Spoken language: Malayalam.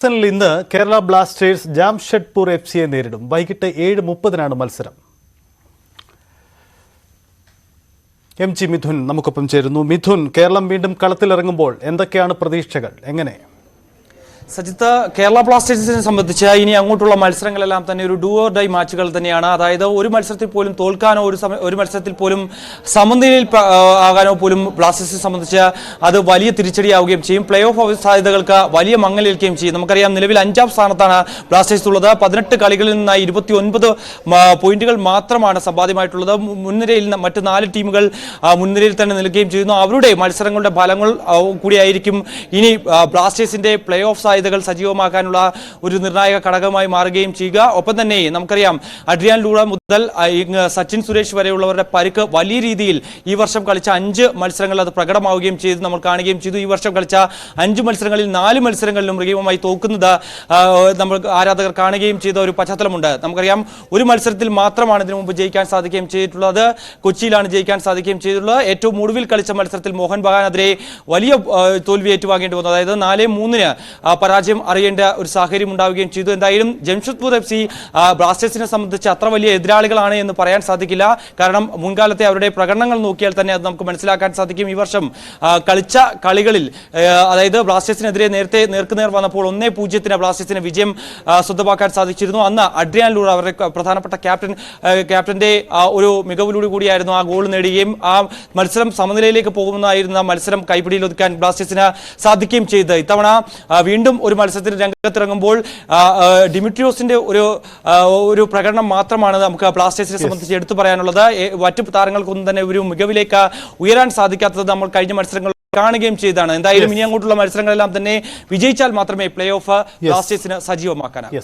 ഇന്ന് കേരള ബ്ലാസ്റ്റേഴ്സ് ജാംഷഡ്പൂർ എഫ്സിയെ നേരിടും. വൈകിട്ട് 7:30 മത്സരം. എം ജി മിഥുൻ നമുക്കൊപ്പം ചേരുന്നു. മിഥുൻ, കേരളം വീണ്ടും കളത്തിലിറങ്ങുമ്പോൾ എന്തൊക്കെയാണ് പ്രതീക്ഷകൾ? എങ്ങനെ? സജിത്ത്, കേരള ബ്ലാസ്റ്റേഴ്സിനെ സംബന്ധിച്ച് ഇനി അങ്ങോട്ടുള്ള മത്സരങ്ങളെല്ലാം തന്നെ ഒരു ഡു ഓർ ഡൈ മാച്ചുകൾ തന്നെയാണ്. അതായത് ഒരു മത്സരത്തിൽ പോലും തോൽക്കാനോ ഒരു മത്സരത്തിൽ പോലും സമനിലയിൽ ആകാനോ പോലും ബ്ലാസ്റ്റേഴ്സിനെ സംബന്ധിച്ച് അത് വലിയ തിരിച്ചടിയാവുകയും ചെയ്യും. പ്ലേ ഓഫ് സാധ്യതകൾക്ക് വലിയ മങ്ങലേൽക്കുകയും ചെയ്യും. നമുക്കറിയാം, നിലവിൽ 5ാം സ്ഥാനത്താണ് ബ്ലാസ്റ്റേഴ്സ് ഉള്ളത്. 18 കളികളിൽ നിന്നായി 29 പോയിന്റുകൾ മാത്രമാണ് സമ്പാദ്യമായിട്ടുള്ളത്. മുൻനിരയിൽ മറ്റ് 4 ടീമുകൾ മുൻനിരയിൽ തന്നെ നിൽക്കുകയും ചെയ്യുന്നു. അവരുടെ മത്സരങ്ങളുടെ ഫലങ്ങൾ കൂടിയായിരിക്കും ഇനി ബ്ലാസ്റ്റേഴ്സിന്റെ പ്ലേ ഓഫ് സാധ്യതകൾ സജീവമാക്കാനുള്ള ഒരു നിർണായക ഘടകമായി മാറുകയും ചെയ്യുക. ഒപ്പം തന്നെ നമുക്കറിയാം, അഡ്രിയാൻ ലൂറ മുതൽ സച്ചിൻ സുരേഷ് വരെയുള്ളവരുടെ പരിക്ക് വലിയ രീതിയിൽ ഈ വർഷം കളിച്ച 5 മത്സരങ്ങളിൽ അത് പ്രകടമാവുകയും ചെയ്തു, നമ്മൾ കാണുകയും ചെയ്തു. ഈ വർഷം കളിച്ച 5 മത്സരങ്ങളിൽ 4 മത്സരങ്ങളിലും മൃഗീയമായി തോക്കുന്നത് നമ്മൾ ആരാധകർ കാണുകയും ചെയ്ത ഒരു പശ്ചാത്തലമുണ്ട്. നമുക്കറിയാം, ഒരു മത്സരത്തിൽ മാത്രമാണ് ഇതിനു മുമ്പ് ജയിക്കാൻ സാധിക്കുകയും ചെയ്തിട്ടുള്ളത്. കൊച്ചിയിലാണ് ജയിക്കാൻ സാധിക്കുകയും ചെയ്തിട്ടുള്ളത്. ഏറ്റവും ഒടുവിൽ കളിച്ച മത്സരത്തിൽ മോഹൻ ബഗാനെതിരെ വലിയ തോൽവി ഏറ്റുവാങ്ങേണ്ടി വന്നു. അതായത് 4-3 പരാജയം അറിയേണ്ട ഒരു സാഹചര്യം ഉണ്ടാവുകയും ചെയ്തു. എന്തായാലും ജംഷഡ്പൂർ എഫ് സി ബ്ലാസ്റ്റേഴ്സിനെ സംബന്ധിച്ച് അത്ര വലിയ എതിരാളികളാണ് എന്ന് പറയാൻ സാധിക്കില്ല. കാരണം മുൻകാലത്തെ അവരുടെ പ്രകടനങ്ങൾ നോക്കിയാൽ തന്നെ അത് നമുക്ക് മനസ്സിലാക്കാൻ സാധിക്കും. ഈ വർഷം കളിച്ച കളികളിൽ അതായത് ബ്ലാസ്റ്റേഴ്സിനെതിരെ നേരത്തെ നേർക്കുനേർ വന്നപ്പോൾ 1-0 ബ്ലാസ്റ്റേഴ്സിന് വിജയം സ്വന്തമാക്കാൻ സാധിച്ചിരുന്നു. അന്ന് അഡ്രിയാൻ ലൂറ, അവരുടെ പ്രധാനപ്പെട്ട ക്യാപ്റ്റന്റെ ഒരു മികവിലൂടെ കൂടിയായിരുന്നു ആ ഗോൾ നേടുകയും ആ മത്സരം സമനിലയിലേക്ക് പോകുമെന്നായിരുന്ന മത്സരം കൈപ്പിടിയിൽ ഒതുക്കാൻ ബ്ലാസ്റ്റേഴ്സിന് സാധിക്കുകയും ചെയ്തത്. ഇത്തവണ വീണ്ടും ഒരു മത്സരത്തിന് രംഗത്തിറങ്ങുമ്പോൾ ഡിമിട്രിയോസിന്റെ ഒരു പ്രകടനം മാത്രമാണ് നമുക്ക് ബ്ലാസ്റ്റേഴ്സിനെ സംബന്ധിച്ച് എടുത്തു പറയാനുള്ളത്. മറ്റു താരങ്ങൾക്കൊന്നും തന്നെ ഒരു മികവിലേക്ക് ഉയരാൻ സാധിക്കാത്തത് നമ്മൾ കഴിഞ്ഞ മത്സരങ്ങൾ കാണുകയും ചെയ്തതാണ്. എന്തായാലും ഇനി അങ്ങോട്ടുള്ള മത്സരങ്ങളെല്ലാം തന്നെ വിജയിച്ചാൽ മാത്രമേ പ്ലേ ഓഫ് ബ്ലാസ്റ്റേഴ്സിന് സജീവമാക്കാനാകൂ.